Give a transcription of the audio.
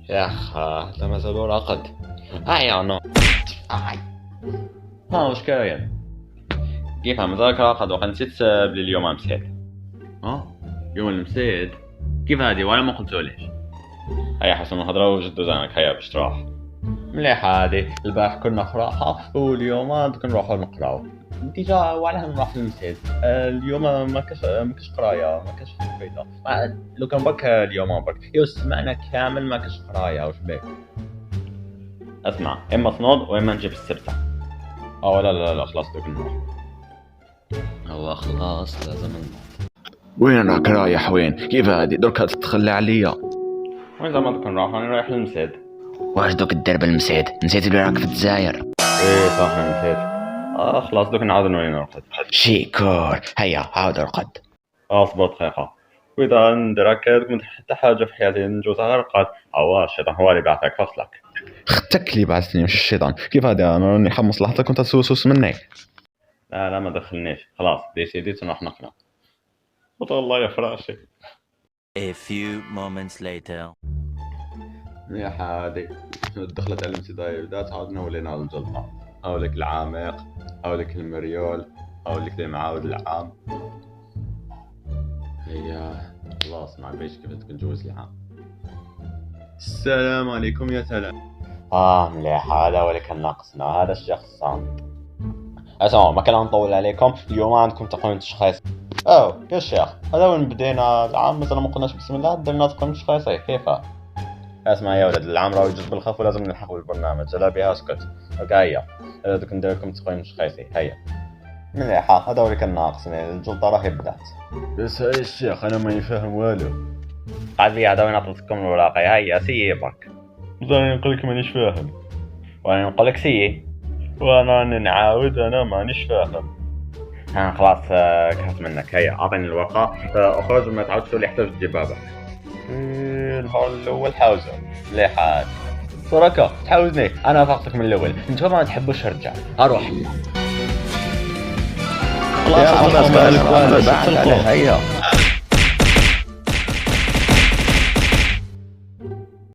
يا أخ لا ما زالوا راقد. هيا أنا ها وش كاين؟ كيف مازالك راقد وقت نسيت بلي اليوم مسيت؟ يوم المسيت؟ كيف هادي ولا ما قلتوليش؟ هيا حسن نهضروا وجدو زانك هيا باش تروح. مليح هادي، البارح كنا فراحة واليوم دوك نروحو نقراو. ديجا وعلاه نروح للمسجد. اليوم ما كاش قرايه، ما كاش فايده. لو كان برك اليوم برك يو سمعنا كامل ما كاش قرايه. واش بك؟ اسمع، اما تنوض واما نجيب السبته. لا خلاص دوك نروح. هو خلاص لازم نروح. وين راك رايح؟ وين؟ كيف هادي درك تتخلى عليا؟ وين زعما دوك نروح؟ راني رايح للمسجد. واش دوك الدرب المسيد؟ نسيت بلي راك في الجزائر. ايه صح نسيت. خلاص دوك نعاود نولي نرقد. شيكور، هيا عاود رقد. اصبر دقيقة، وإذا ندير هكا دوك حتى حاجة في حياتي نجوز غير رقد. الشيطان هو اللي بعثك فصلك. اختك اللي بعثني مش الشيطان. كيف هادي انا راني حمص لحظتك كنت تسوسوس مني. لا ما دخلنيش، خلاص ديسيديت نروح نقرا. والله يا فراشي. A few moments later. يا حادي دخلت على الامتداد بدات عاودنا ولينا على الجلطة. هاولك العامق، هاولك المريول، هاولك المعاود العام. هي خلاص ما عبيش كيف تنجوز العام. السلام عليكم يا سلام. مليح، هذا هو اللي كان ناقصنا، هذا الشيخ الصامت. اسمعوا ما كان نطول عليكم، اليوم عندكم تقويم تشخيصي. يا شيخ هذا وين بدينا العام مثلا ما قلناش بسم الله درنا تقويم تشخيصي كيفاه؟ اسمع يا ولد العام راهو يجوز بالخف ولازم نلحق بالبرنامج. لا بها اسكت. هيا دوك ندير لكم تقويم تشخيصي. هيا مليح، هذا هو اللي كان ناقصني، الجلطة راهي بدات. بس هاي الشيخ انا ماني فاهم والو. قاعد لي هذا وين عطيتكم الوراقة. هيا سيي برك. راني نقول لك مانيش فاهم. وانا نقول لك سيي وانا راني نعاود انا مانيش فاهم. خلاص كفت منك. هيا اعطيني الورقة، اخرج وما تعاودش تقول لي احتاج تجيب بابك. النهار الاول حاوزه مليح عاد. صراكة تحاوزني انا فاقتك من الاول. انتوا ما تحبوش الرجال. اروح. خلاص خلاص هيا